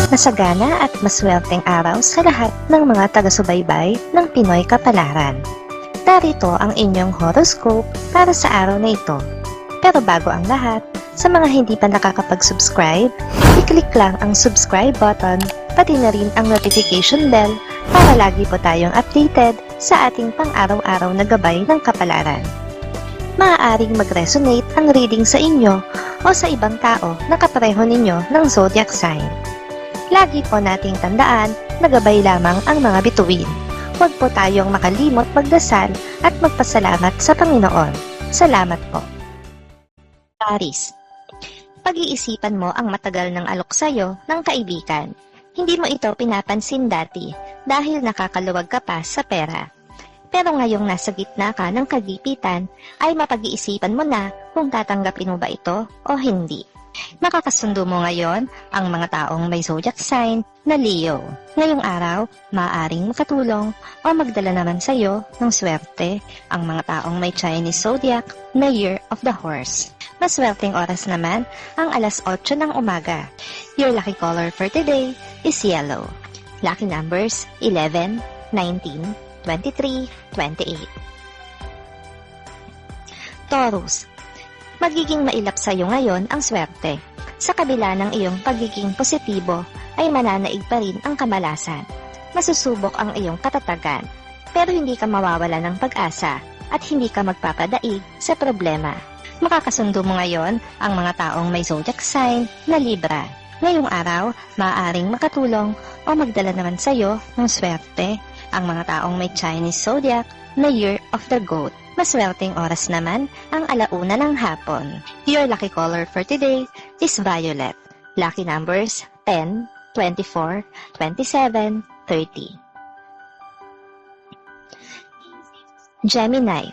Masagana at maswerteng araw sa lahat ng mga taga-subaybay ng Pinoy Kapalaran. Narito ang inyong horoscope para sa araw na ito. Pero bago ang lahat, sa mga hindi pa nakakapag-subscribe, i-click lang ang subscribe button, pati na rin ang notification bell para lagi po tayong updated sa ating pang-araw-araw na gabay ng kapalaran. Maaaring mag-resonate ang reading sa inyo o sa ibang tao na kapareho ninyo ng zodiac sign. Lagi po nating tandaan na gabay lamang ang mga bituin. Huwag po tayong makalimot magdasal at magpasalamat sa Panginoon. Salamat po. Aries, pag-iisipan mo ang matagal ng alok sa'yo ng kaibigan. Hindi mo ito pinapansin dati dahil nakakaluwag ka pa sa pera. Pero ngayong nasa gitna ka ng kagipitan, ay mapag-iisipan mo na kung tatanggapin mo ba ito o hindi. Makakasundo mo ngayon ang mga taong may zodiac sign na Leo. Ngayong araw, maaaring makatulong o magdala naman sa iyo ng swerte ang mga taong may Chinese zodiac na Year of the Horse. Maswerteng oras naman ang alas 8 ng umaga. Your lucky color for today is yellow. Lucky numbers 11, 19, 23, 28. Taurus, magiging mailap sa iyo ngayon ang swerte. Sa kabila ng iyong pagiging positibo, ay mananaig pa rin ang kamalasan. Masusubok ang iyong katatagan, pero hindi ka mawawala ng pag-asa at hindi ka magpapadaig sa problema. Makakasundo mo ngayon ang mga taong may zodiac sign na Libra. Ngayong araw, maaaring makatulong o magdala naman sa iyo ng swerte ang mga taong may Chinese zodiac na Year of the Goat. Maswerteng oras naman ang alauna ng hapon. Your lucky color for today is violet. Lucky numbers 10, 24, 27, 30. Gemini,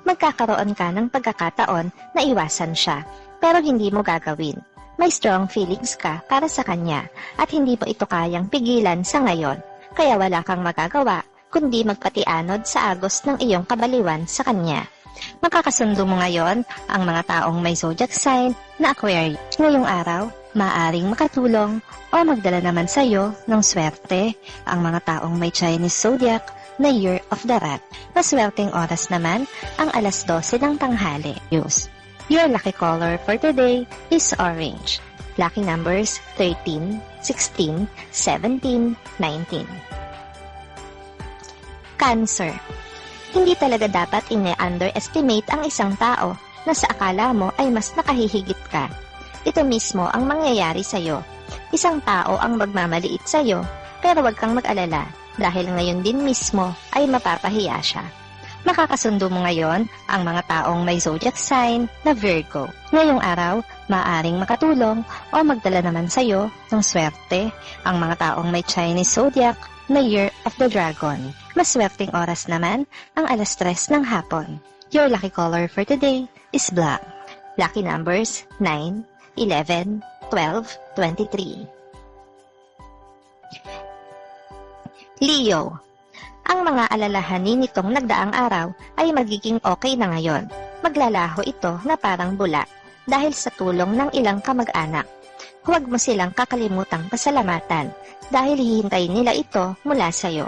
magkakaroon ka ng pagkakataon na iwasan siya, pero hindi mo gagawin. May strong feelings ka para sa kanya at hindi mo ito kayang pigilan sa ngayon, kaya wala kang magagawa kundi magpatianod sa agos ng iyong kabaliwan sa kanya. Makakasundo mo ngayon ang mga taong may zodiac sign na Aquarius. Ngayong araw, maaaring makatulong o magdala naman sa iyo ng swerte ang mga taong may Chinese zodiac na Year of the Rat. Maswerteng oras naman ang alas 12 ng tanghali. Your lucky color for today is orange. Lucky numbers 13, 16, 17, 19. Cancer, hindi talaga dapat ine-underestimate ang isang tao na sa akala mo ay mas nakahihigit ka. Ito mismo ang mangyayari sa'yo. Isang tao ang magmamaliit sa'yo, pero wag kang mag-alala dahil ngayon din mismo ay mapapahiya siya. Makakasundo mo ngayon ang mga taong may zodiac sign na Virgo. Ngayong araw, maaring makatulong o magdala naman sa'yo ng swerte ang mga taong may Chinese zodiac na Year of the Dragon. Maswerteng oras naman ang alas 3 ng hapon. Your lucky color for today is black. Lucky numbers 9, 11, 12, 23. Leo, ang mga alalahanin nitong nagdaang araw ay magiging okay na ngayon. Maglalaho ito na parang bula dahil sa tulong ng ilang kamag-anak. Huwag mo silang kakalimutang pasalamatan dahil hihintayin nila ito mula sa iyo.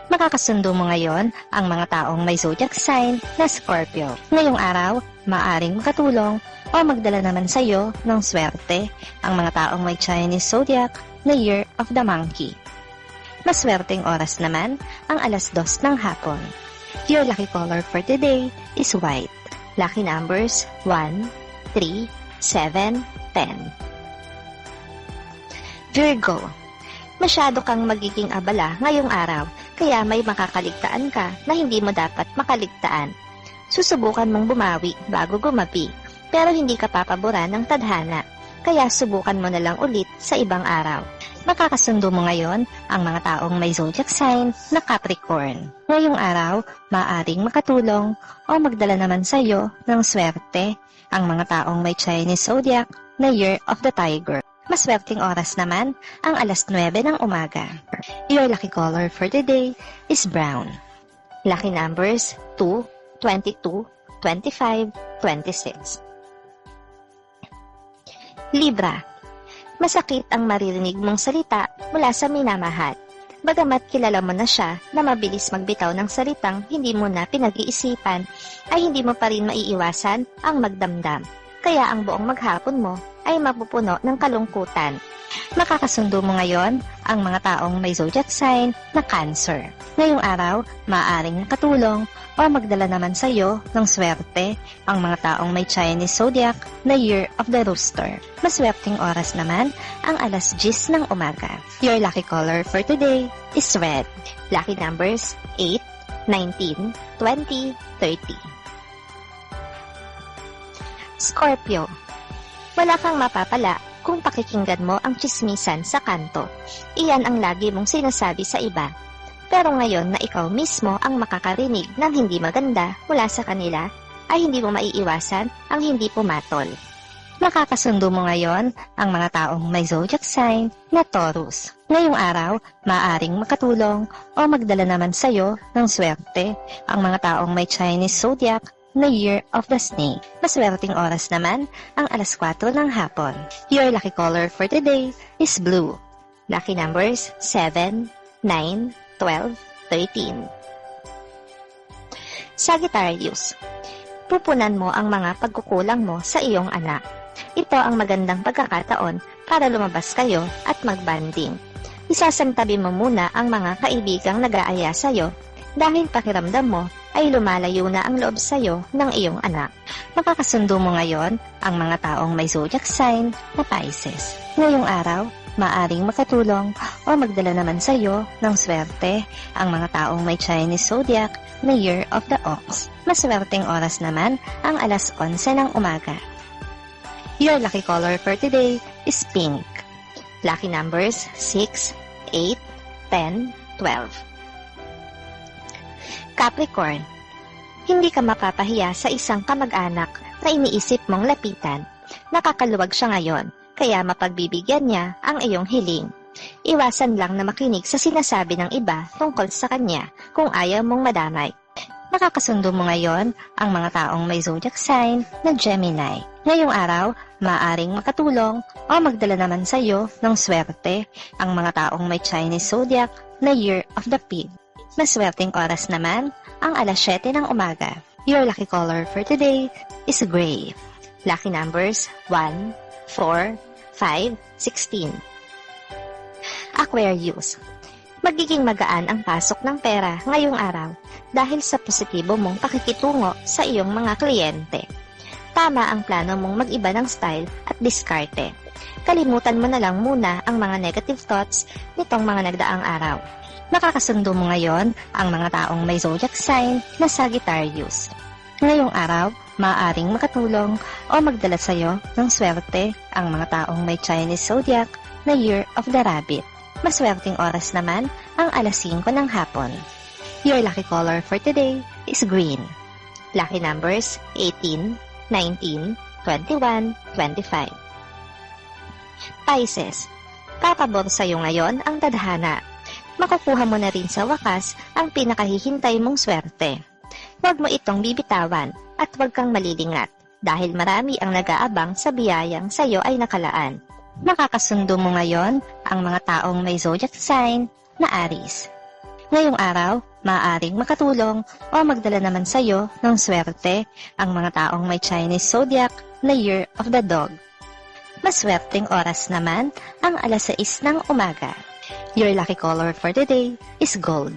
Makakasundo mo ngayon ang mga taong may zodiac sign na Scorpio. Ngayong araw, maaring makatulong o magdala naman sa iyo ng swerte ang mga taong may Chinese zodiac na Year of the Monkey. Maswerteng oras naman ang alas 2 ng hapon. Your lucky color for today is white. Lucky numbers 1, 3, 7, 10. Virgo, masyado kang magiging abala ngayong araw, kaya may makakaligtaan ka na hindi mo dapat makaligtaan. Susubukan mong bumawi bago gumabi, pero hindi ka papaboran ng tadhana, kaya subukan mo na lang ulit sa ibang araw. Makakasundo mo ngayon ang mga taong may zodiac sign na Capricorn. Ngayong araw, maaaring makatulong o magdala naman sa iyo ng swerte ang mga taong may Chinese zodiac na Year of the Tiger. Maswerteng oras naman ang alas 9 ng umaga. Your lucky color for today is brown. Lucky numbers 2, 22, 25, 26. Libra, Masakit ang maririnig mong salita mula sa minamahal. Bagamat kilala mo na siya na mabilis magbitaw ng salitang hindi mo na pinag-iisipan, ay hindi mo pa rin maiiwasan ang magdamdam. Kaya ang buong maghapon mo ay mapupuno ng kalungkutan. Makakasundo mo ngayon ang mga taong may zodiac sign na Cancer. Ngayong araw, maaaring nakatulong o magdala naman sa iyo ng swerte ang mga taong may Chinese zodiac na Year of the Rooster. Maswerteng oras naman ang alas 10 ng umaga. Your lucky color for today is red. Lucky numbers 8, 19, 20, 30. Scorpio. Wala kang mapapala kung pakikinggan mo ang tsismisan sa kanto. Iyan ang lagi mong sinasabi sa iba. Pero ngayon na ikaw mismo ang makakarinig ng hindi maganda mula sa kanila, ay hindi mo maiiwasan ang hindi pumatol. Makakasundo mo ngayon ang mga taong may zodiac sign na Taurus. Ngayong araw, maaaring makatulong o magdala naman sa iyo ng swerte ang mga taong may Chinese zodiac na Year of the Snake. Maswerteng oras naman ang alas 4 ng hapon. Your lucky color for today is blue. Lucky numbers 7, 9, 12, 13. Sagittarius. Pupunan mo ang mga pagkukulang mo sa iyong anak. Ito ang magandang pagkakataon para lumabas kayo at magbanding. Isasantabi mo muna ang mga kaibigang nag-aaya sa iyo dahil pakiramdam mo ay lumalayo na ang loob sa iyo ng iyong anak. Makakasundo mo ngayon ang mga taong may zodiac sign na Pisces. Ngayong araw, maaring makatulong o magdala naman sa iyo ng swerte ang mga taong may Chinese zodiac na Year of the Ox. Maswerteng oras naman ang alas 11 ng umaga. Your lucky color for today is pink. Lucky numbers 6, 8, 10, 12. Capricorn. Hindi ka mapapahiya sa isang kamag-anak na iniisip mong lapitan. Nakakaluwag siya ngayon, kaya mapagbibigyan niya ang iyong hiling. Iwasan lang na makinig sa sinasabi ng iba tungkol sa kanya kung ayaw mong madamay. Nakakasundo mo ngayon ang mga taong may zodiac sign na Gemini. Ngayong araw, maaaring makatulong o magdala naman sa iyo ng swerte ang mga taong may Chinese zodiac na Year of the Pig. Maswerteng oras naman ang alas 7 ng umaga. Your lucky color for today is gray. Lucky numbers 1, 4, 5, 16. Aquarius. Magiging magaan ang pasok ng pera ngayong araw dahil sa positibo mong pakikitungo sa iyong mga kliyente. Tama ang plano mong mag-iba ng style at diskarte. Kalimutan mo na lang muna ang mga negative thoughts nitong mga nagdaang araw. Makakasundo mo ngayon ang mga taong may zodiac sign na Sagittarius. Ngayong araw, maaaring makatulong o magdala sa iyo ng swerte ang mga taong may Chinese zodiac na Year of the Rabbit. Maswerteng oras naman ang alas 5 ng hapon. Your lucky color for today is green. Lucky numbers 18, 19, 21, 25. Pisces. Papabor sa iyo ngayon ang tadhana. Makukuha mo na rin sa wakas ang pinakahihintay mong swerte. Huwag mo itong bibitawan at huwag kang malilingat dahil marami ang nag-aabang sa biyayang sa iyo ay nakalaan. Makakasundo mo ngayon ang mga taong may zodiac sign na Aries. Ngayong araw, maaaring makatulong o magdala naman sa iyo ng swerte ang mga taong may Chinese zodiac na Year of the Dog. Maswerteng oras naman ang alas 6 ng umaga. Your lucky color for today is gold.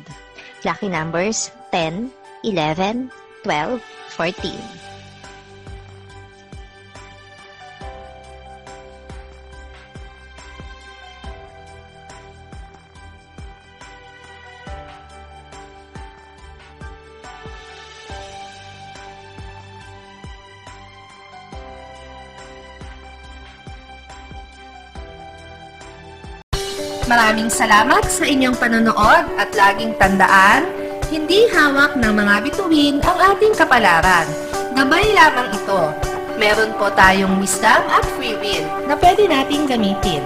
Lucky numbers 10, 11, 12, 14. Maraming salamat sa inyong panonood at laging tandaan, hindi hawak ng mga bituin ang ating kapalaran. Gabay lamang ito. Meron po tayong wisdom at free will na pwede nating gamitin.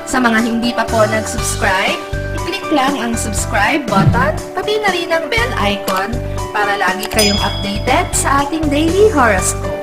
Sa mga hindi pa po nag-subscribe, i-click lang ang subscribe button, pati na rin ang bell icon para lagi kayong updated sa ating daily horoscope.